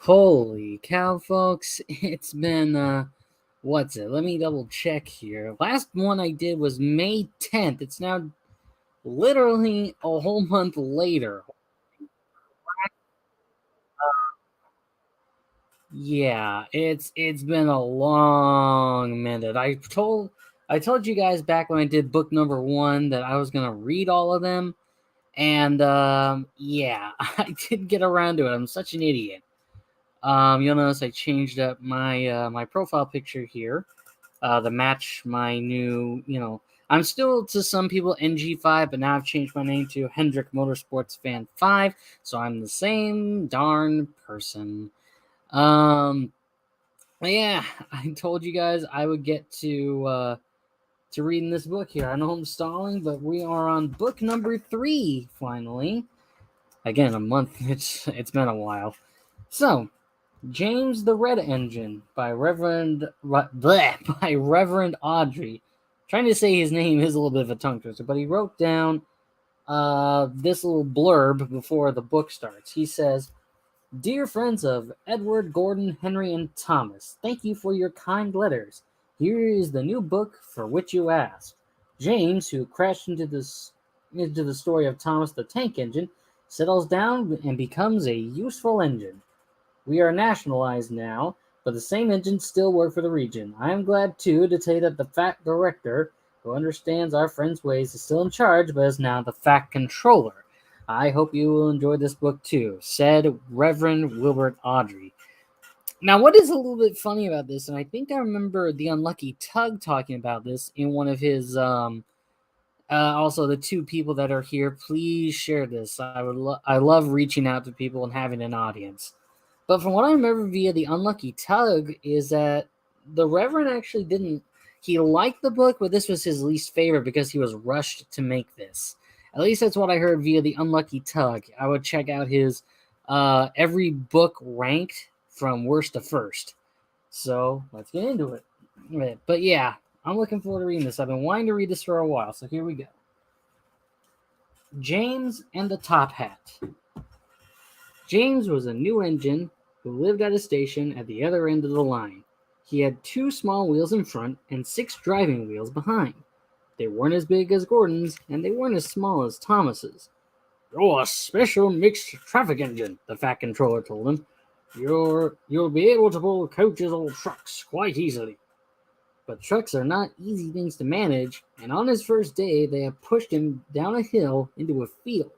Holy cow, folks. It's been, what's it? Let me double check here. Last one I did was May 10th. It's now literally a whole month later. Yeah, it's been a long minute. I told you guys back when I did book number 1 that I was gonna read all of them, and yeah, I did get around to it. I'm such an idiot. You'll notice I changed up my profile picture here to match my new. I'm still to some people NG5, but now I've changed my name to Hendrick Motorsports Fan 5, so I'm the same darn person. Um, yeah, I told you guys I would get to reading this book here. I know I'm stalling, but we are on book number 3 finally. Again, a month. It's been a while. So, James the Red Engine by Reverend Audrey. Trying to say his name is a little bit of a tongue twister, but he wrote down this little blurb before the book starts. He says, "Dear friends of Edward, Gordon, Henry, and Thomas, thank you for your kind letters. Here is the new book for which you asked. James, who crashed into the story of Thomas the Tank Engine, settles down and becomes a useful engine. We are nationalized now, but the same engines still work for the region. I am glad, too, to tell you that the Fat Director, who understands our friend's ways, is still in charge, but is now the Fat Controller. I hope you will enjoy this book, too," said Reverend Wilbert Audrey. Now, what is a little bit funny about this, and I think I remember the Unlucky Tug talking about this in one of his, also the two people that are here, please share this. I love reaching out to people and having an audience. But from what I remember via the Unlucky Tug is that the Reverend actually didn't. He liked the book, but this was his least favorite because he was rushed to make this. At least that's what I heard via the Unlucky Tug. I would check out his every book ranked from worst to first. So let's get into it. But yeah, I'm looking forward to reading this. I've been wanting to read this for a while, so here we go. James and the Top Hat. James was a new engine who lived at a station at the other end of the line. He had 2 small wheels in front and 6 driving wheels behind. They weren't as big as Gordon's, and they weren't as small as Thomas's. "You're a special mixed traffic engine," the Fat Controller told him. You'll be able to pull coaches or trucks quite easily." But trucks are not easy things to manage, and on his first day they had pushed him down a hill into a field.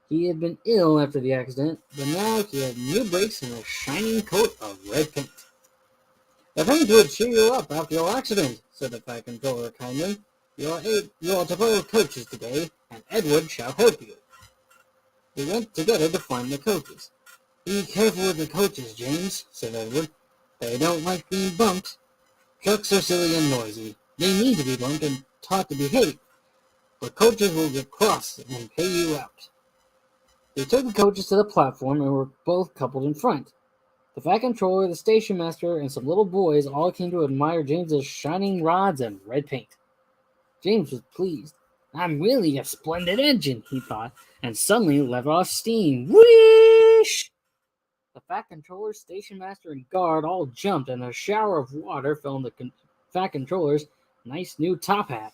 He had been ill after the accident, but now he had new brakes and a shining coat of red paint. "The paint would cheer you up after your accident," said the Fat Controller kindly. You are to borrow coaches today, and Edward shall help you." They went together to find the coaches. "Be careful with the coaches, James," said Edward. "They don't like being bumped. Trucks are silly and noisy. They need to be bumped and taught to behave. But coaches will get cross and pay you out." They took the coaches to the platform and were both coupled in front. The Fat Controller, the station master, and some little boys all came to admire James's shining rods and red paint. James was pleased. "I'm really a splendid engine," he thought, and suddenly let off steam. Whoosh! The Fat Controller, station master, and guard all jumped, and a shower of water fell on the Fat Controller's nice new top hat.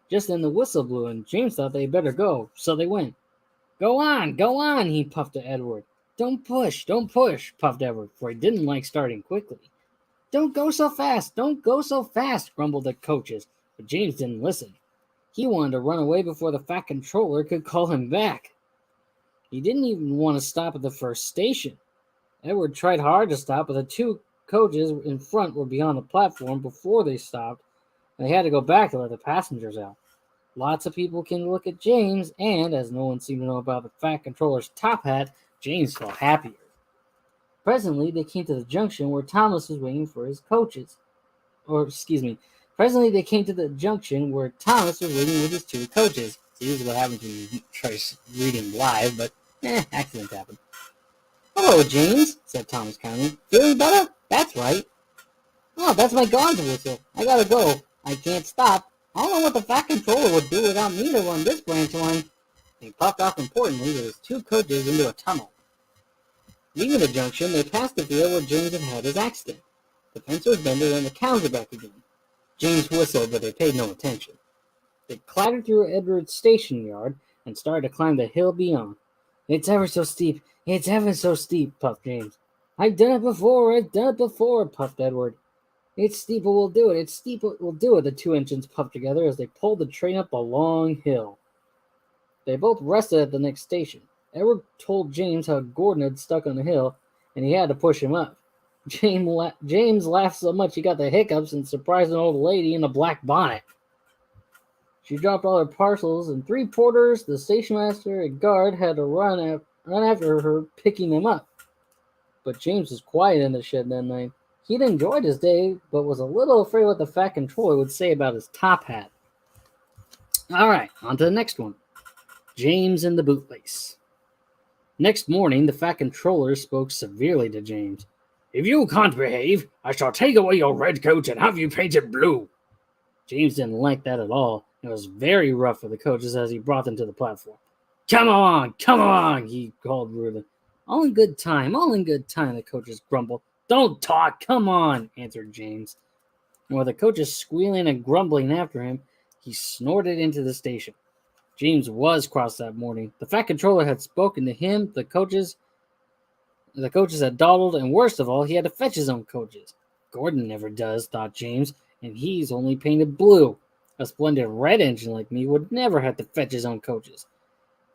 Just then the whistle blew, and James thought they'd better go, so they went. Go on," he puffed to Edward. Don't push, puffed Edward, for he didn't like starting quickly. Don't go so fast, grumbled the coaches, but James didn't listen. He wanted to run away before the Fat Controller could call him back. He didn't even want to stop at the first station. Edward tried hard to stop, but the 2 coaches in front were beyond the platform before they stopped, and they had to go back to let the passengers out. Lots of people came to look at James, and as no one seemed to know about the Fat Controller's top hat, James felt happier. Presently, they came to the junction where Thomas was waiting for his coaches. Presently, they came to the junction where Thomas was waiting with his 2 coaches. See, this is what happens when you try reading live, but accidents happen. "Hello, James," said Thomas kindly. "Feeling better? That's right." "Oh, that's my guard's whistle. I gotta go. I can't stop. I don't know what the Fat Controller would do without me to run this branch line." He puffed off importantly with his 2 coaches into a tunnel. Leaving the junction, they passed the field where James had had his accident. The fence was bended and the cows were back again. James whistled, but they paid no attention. They clattered through Edward's station yard and started to climb the hill beyond. It's ever so steep, it's ever so steep, puffed James. I've done it before, puffed Edward. It's steep, but we'll do it, it's steep, but we'll do it, the two engines puffed together as they pulled the train up a long hill. They both rested at the next station. Edward told James how Gordon had stuck on the hill, and he had to push him up. James laughed so much he got the hiccups and surprised an old lady in a black bonnet. She dropped all her parcels, and 3 porters, the station master, and guard had to run after her, picking them up. But James was quiet in the shed that night. He'd enjoyed his day, but was a little afraid what the fat controller would say about his top hat. All right, on to the next one. James and the bootlace. Next morning, the fat controller spoke severely to James. If you can't behave, I shall take away your red coat and have you painted blue. James didn't like that at all. It was very rough for the coaches as he brought them to the platform. Come on, he called rudely. All in good time, the coaches grumbled. Don't talk, come on, answered James. And with the coaches squealing and grumbling after him, he snorted into the station. James was cross that morning. The fat controller had spoken to him, the coaches had dawdled, and worst of all, he had to fetch his own coaches. Gordon never does, thought James, and he's only painted blue. A splendid red engine like me would never have to fetch his own coaches.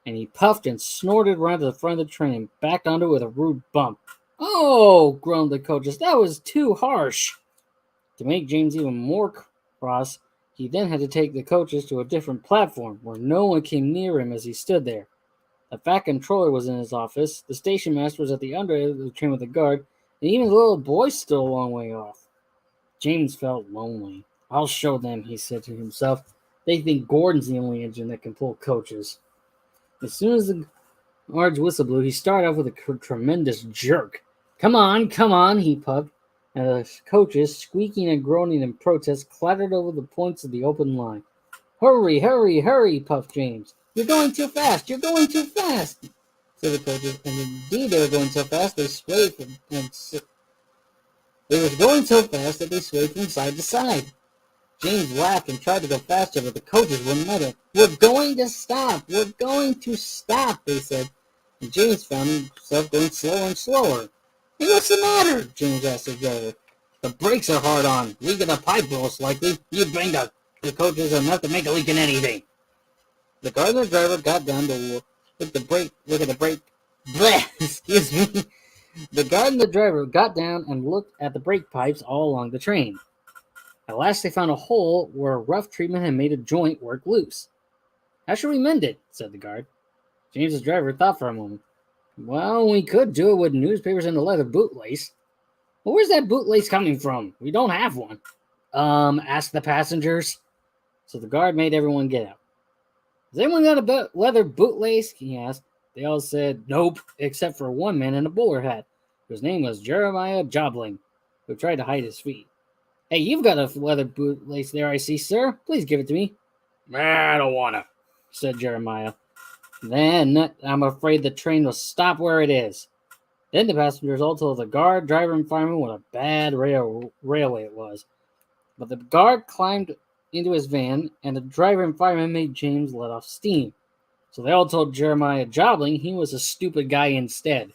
And he puffed and snorted around to the front of the train and backed onto it with a rude bump. Oh, groaned the coaches, that was too harsh. To make James even more cross, he then had to take the coaches to a different platform where no one came near him as he stood there. The fat controller was in his office, the station master was at the under end of the train with a guard, and even the little boy stood a long way off. James felt lonely. I'll show them, he said to himself. They think Gordon's the only engine that can pull coaches. As soon as the guard's whistle blew, he started off with a tremendous jerk. Come on, he puffed, and the coaches, squeaking and groaning in protest, clattered over the points of the open line. Hurry, puffed James. You're going too fast, said the coaches, and indeed they were going so fast they swayed that they swayed from side to side. James laughed and tried to go faster, but the coaches wouldn't let him. We're going to stop, they said, and James found himself going slower and slower. Hey, what's the matter? James asked his driver. The brakes are hard on. Leak in the pipe, most likely. You banged the coaches enough to make a leak in anything. The guard and the driver got down to look at the brake. Bleh, excuse me. The guard and the driver got down and looked at the brake pipes all along the train. At last they found a hole where rough treatment had made a joint work loose. How should we mend it? Said the guard. James's driver thought for a moment. Well, we could do it with newspapers and a leather bootlace. Well, where's that bootlace coming from? We don't have one. Asked the passengers. So the guard made everyone get out. Has anyone got a leather bootlace? He asked. They all said nope, except for one man in a bowler hat, whose name was Jeremiah Jobling, who tried to hide his feet. Hey, you've got a leather bootlace there, I see, sir. Please give it to me. I don't want to, said Jeremiah. Then I'm afraid the train will stop where it is. Then the passengers all told the guard, driver, and fireman what a bad railway it was. But the guard climbed into his van, and the driver and fireman made James let off steam. So they all told Jeremiah Jobling he was a stupid guy instead.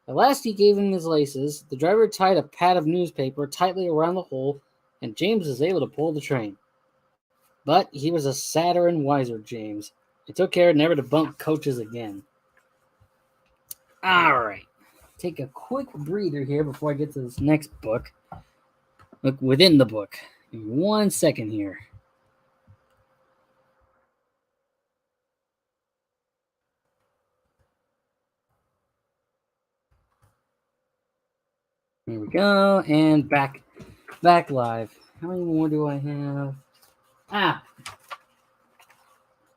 At last he gave him his laces. The driver tied a pad of newspaper tightly around the hole, and James was able to pull the train. But he was a sadder and wiser James. He took care never to bump coaches again. All right. Take a quick breather here before I get to this next book. Look within the book. Give me 1 second here. There we go, and back live. How many more do I have?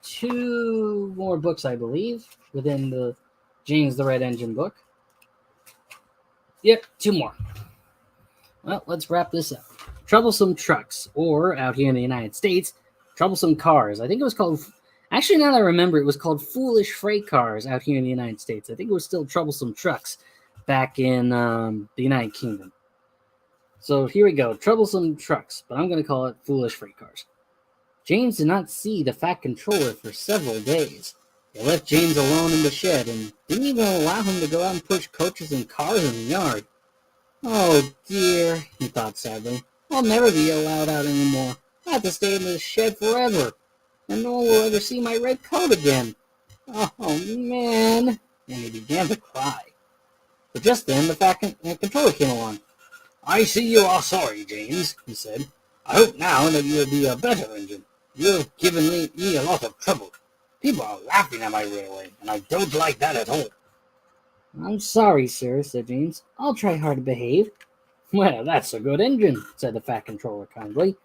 2 more books, I believe, within the James the Red Engine book. Yep, 2 more. Well, let's wrap this up. Troublesome Trucks, or out here in the United States, Troublesome Cars. I think it was called Actually, now that I remember, it was called Foolish Freight Cars out here in the United States. I think it was still Troublesome Trucks back in the United Kingdom. So here we go, Troublesome Trucks, but I'm going to call it Foolish Freight Cars. James did not see the Fat Controller for several days. They left James alone in the shed and didn't even allow him to go out and push coaches and cars in the yard. Oh dear, he thought sadly. I'll never be allowed out anymore. I have to stay in this shed forever, and no one will ever see my red coat again. Oh man, and he began to cry. But just then the Fat Controller came along. I see you are sorry, James, he said. I hope now that you'll be a better engine. You've given me a lot of trouble. People are laughing at my railway, and I don't like that at all. I'm sorry, sir, said James. I'll try hard to behave. Well, that's a good engine, said the Fat Controller kindly.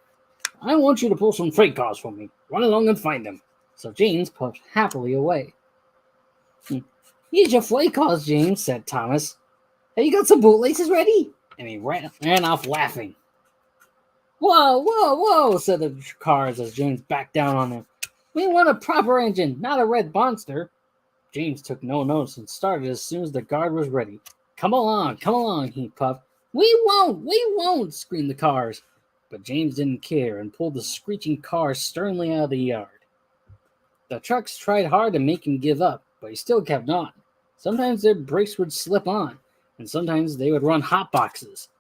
I want you to pull some freight cars for me. Run along and find them. So James puffed happily away. Here's your freight cars, James, said Thomas. Have you got some bootlaces ready? And he ran off laughing. Whoa, whoa, whoa, said the cars as James backed down on them. We want a proper engine, not a red monster. James took no notice and started as soon as the guard was ready. Come along, he puffed. We won't, screamed the cars. But James didn't care and pulled the screeching cars sternly out of the yard. The trucks tried hard to make him give up, but he still kept on. Sometimes their brakes would slip on, and sometimes they would run hot boxes.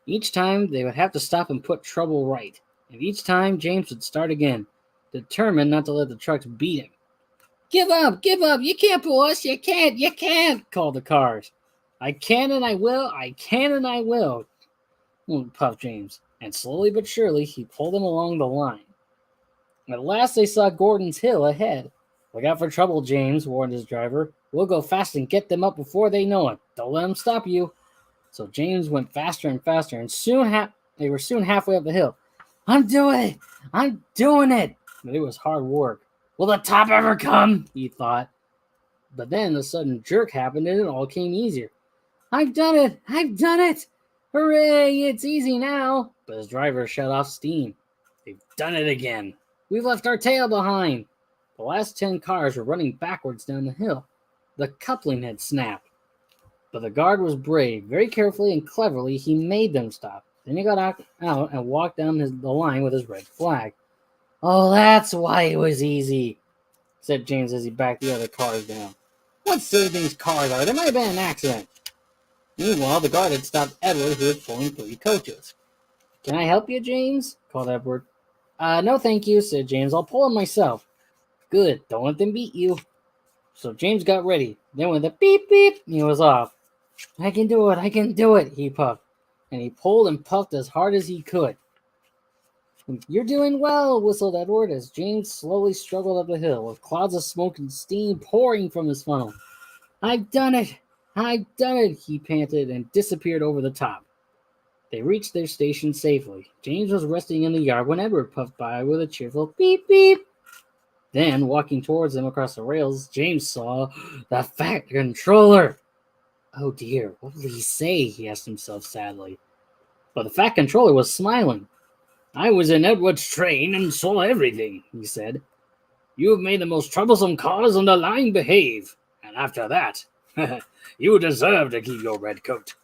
Each time they would have to stop and put trouble right, and each time James would start again, determined not to let the trucks beat him. Give up, you can't pull us, you can't, called the cars. I can and I will, puffed James, and slowly but surely he pulled them along the line. At last they saw Gordon's Hill ahead. Look out for trouble, James, warned his driver. We'll go fast and get them up before they know it. Don't let them stop you. So James went faster and faster, and they were soon halfway up the hill. I'm doing it. But it was hard work. Will the top ever come? He thought. But then a sudden jerk happened, and it all came easier. I've done it. Hooray, it's easy now. But his driver shut off steam. They've done it again. We've left our tail behind. The last 10 cars were running backwards down the hill. The coupling had snapped. But the guard was brave. Very carefully and cleverly, he made them stop. Then he got out and walked down the line with his red flag. Oh, that's why it was easy, said James as he backed the other cars down. What silly things cars are. There might have been an accident. Meanwhile, the guard had stopped Edward, who was pulling 3 coaches. Can I help you, James? Called Edward. No, thank you, said James. I'll pull them myself. Good. Don't let them beat you. So James got ready. Then with a beep, beep, he was off. I can do it, he puffed. And he pulled and puffed as hard as he could. You're doing well, whistled Edward as James slowly struggled up the hill with clouds of smoke and steam pouring from his funnel. I've done it, he panted and disappeared over the top. They reached their station safely. James was resting in the yard when Edward puffed by with a cheerful beep, beep. Then, walking towards them across the rails, James saw the Fat Controller. Oh dear, what will he say? He asked himself sadly. But the Fat Controller was smiling. I was in Edward's train and saw everything, he said. You have made the most troublesome cars on the line behave. And after that, you deserve to keep your red coat.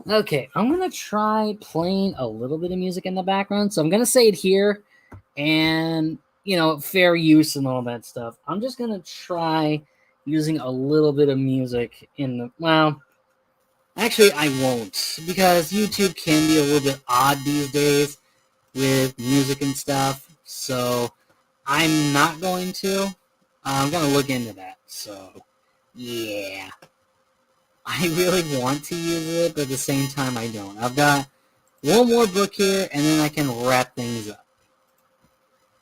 Okay, I'm going to try playing a little bit of music in the background. So I'm going to say it here and, fair use and all that stuff. I'm just going to try using a little bit of music actually, I won't, because YouTube can be a little bit odd these days with music and stuff, so I'm not going to. I'm going to look into that, so, yeah. I really want to use it, but at the same time, I don't. I've got one more book here, and then I can wrap things up.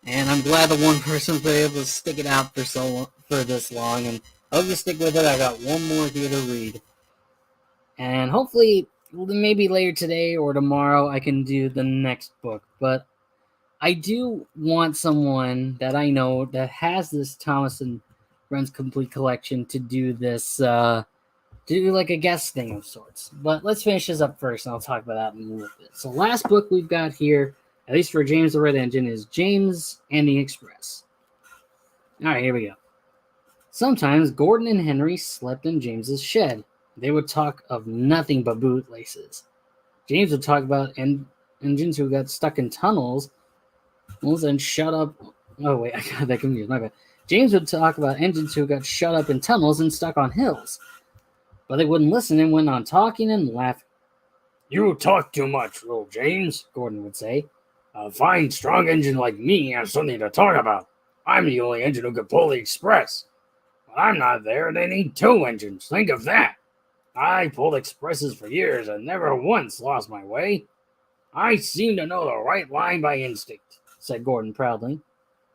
And I'm glad the one person was able to stick it out for this long, and I'll just stick with it. I got one more here to read. And hopefully, maybe later today or tomorrow, I can do the next book. But I do want someone that I know that has this Thomas and Friends Complete Collection to do this, do like a guest thing of sorts. But let's finish this up first, and I'll talk about that in a little bit. So last book we've got here, at least for James the Red Engine, is James and the Express. Alright, here we go. Sometimes Gordon and Henry slept in James's shed. They would talk of nothing but bootlaces. James would talk about engines who got stuck in tunnels and shut up. Oh, wait, I got that confused. My bad. James would talk about engines who got shut up in tunnels and stuck on hills. But they wouldn't listen and went on talking and laughing. "You talk too much, little James," Gordon would say. "A fine, strong engine like me has something to talk about. I'm the only engine who can pull the express. When I'm not there, they need 2 engines. Think of that. I pulled expresses for years and never once lost my way. I seem to know the right line by instinct," said Gordon proudly.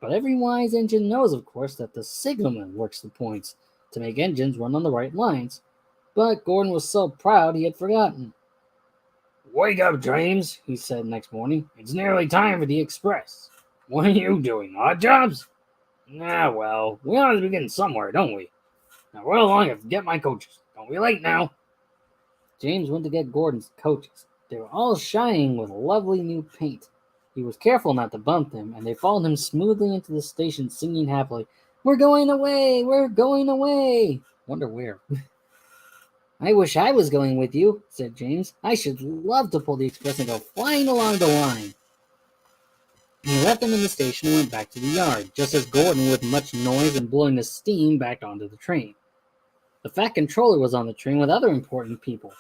But every wise engine knows, of course, that the signalman works the points to make engines run on the right lines. But Gordon was so proud he had forgotten. "Wake up, James," he said next morning. "It's nearly time for the express. What are you doing, odd jobs?" Well, we ought to begin somewhere, don't we? Now run along and get my coaches. Don't be late now." James went to get Gordon's coaches. They were all shining with lovely new paint. He was careful not to bump them, and they followed him smoothly into the station, singing happily, "We're going away! We're going away!" Wonder where. "I wish I was going with you," said James. "I should love to pull the express and go flying along the line." He left them in the station and went back to the yard, just as Gordon, with much noise and blowing the steam, backed onto the train. The fat controller was on the train with other important people.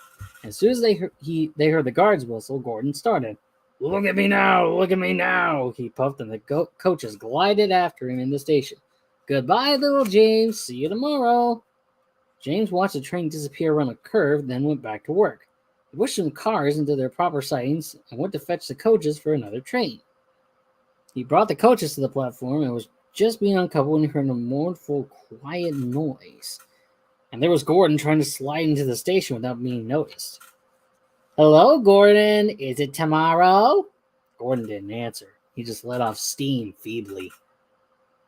As soon as they heard the guards whistle, Gordon started. "Look at me now! Look at me now!" he puffed, and the coaches glided after him in the station. "Goodbye, little James. See you tomorrow." James watched the train disappear around a curve, then went back to work. He pushed some cars into their proper sidings and went to fetch the coaches for another train. He brought the coaches to the platform and was just being uncoupled when he heard a mournful, quiet noise. And there was Gordon trying to slide into the station without being noticed. "Hello, Gordon. Is it tomorrow?" Gordon didn't answer. He just let off steam feebly.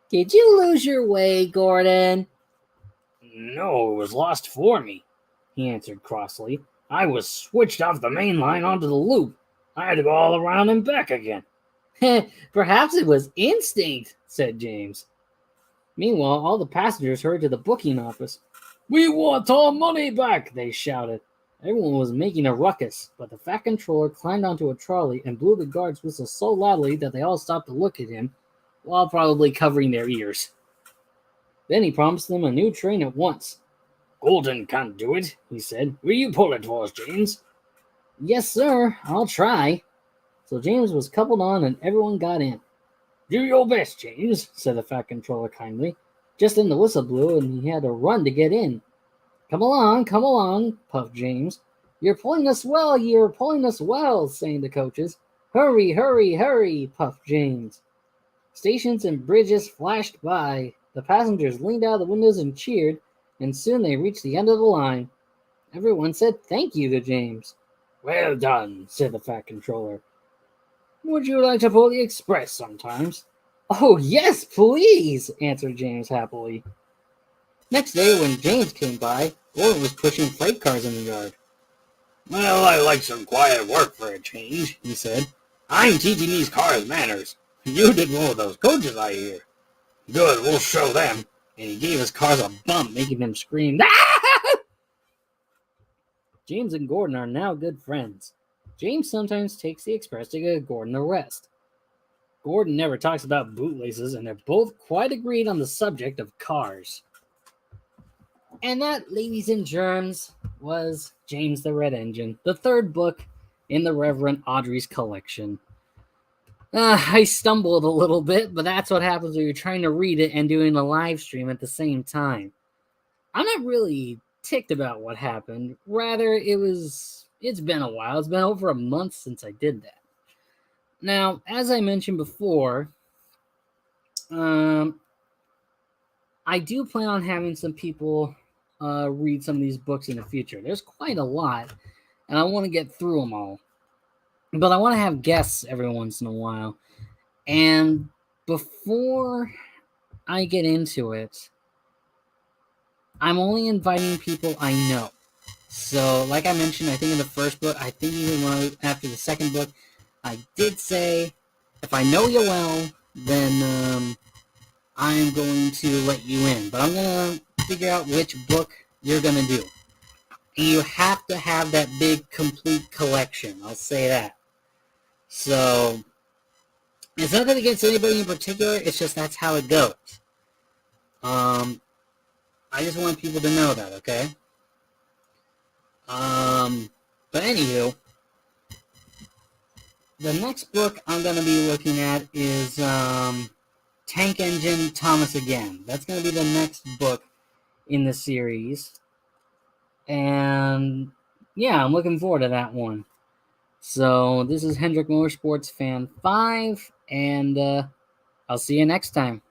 "Did you lose your way, Gordon?" "No, it was lost for me," he answered crossly. "I was switched off the main line onto the loop. I had to go all around and back again." "Perhaps it was instinct," said James. Meanwhile, all the passengers hurried to the booking office. "We want our money back!" they shouted. Everyone was making a ruckus, but the fat controller climbed onto a trolley and blew the guard's whistle so loudly that they all stopped to look at him, while probably covering their ears. Then he promised them a new train at once. "Gordon can't do it," he said. "Will you pull it for us, James?" "Yes, sir. I'll try." So James was coupled on and everyone got in. "Do your best, James," said the fat controller kindly. Just then the whistle blew and he had to run to get in. Come along, puffed James. You're pulling us well, sang the coaches. "Hurry, hurry, hurry," puffed James. Stations and bridges flashed by. The passengers leaned out of the windows and cheered, and soon they reached the end of the line. Everyone said thank you to James. "Well done," said the fat controller. "Would you like to pull the express sometimes?" "Oh, yes, please," answered James happily. Next day, when James came by, Gordon was pushing freight cars in the yard. "Well, I like some quiet work for a change," he said. "I'm teaching these cars manners. You did one of those coaches, I hear." "Good, we'll show them." And he gave his cars a bump, making them scream. "Ah!" James and Gordon are now good friends. James sometimes takes the express to give Gordon a rest. Gordon never talks about bootlaces, and they're both quite agreed on the subject of cars. And that, ladies and germs, was James the Red Engine, the third book in the Reverend Audrey's collection. I stumbled a little bit, but that's what happens when you're trying to read it and doing a live stream at the same time. I'm not really ticked about what happened. Rather, it's been a while. It's been over a month since I did that. Now, as I mentioned before, I do plan on having some people read some of these books in the future. There's quite a lot, and I want to get through them all. But I want to have guests every once in a while. And before I get into it, I'm only inviting people I know. So, like I mentioned, I think in the first book, I think even after the second book, I did say, if I know you well, then I'm going to let you in. But I'm going to figure out which book you're going to do. And you have to have that big, complete collection. I'll say that. So, it's nothing against anybody in particular. It's just that's how it goes. I just want people to know that, okay? But anywho, the next book I'm going to be looking at is Tank Engine Thomas Again. That's going to be the next book in the series. And yeah, I'm looking forward to that one. So this is Hendrick Motorsports Fan 5, and I'll see you next time.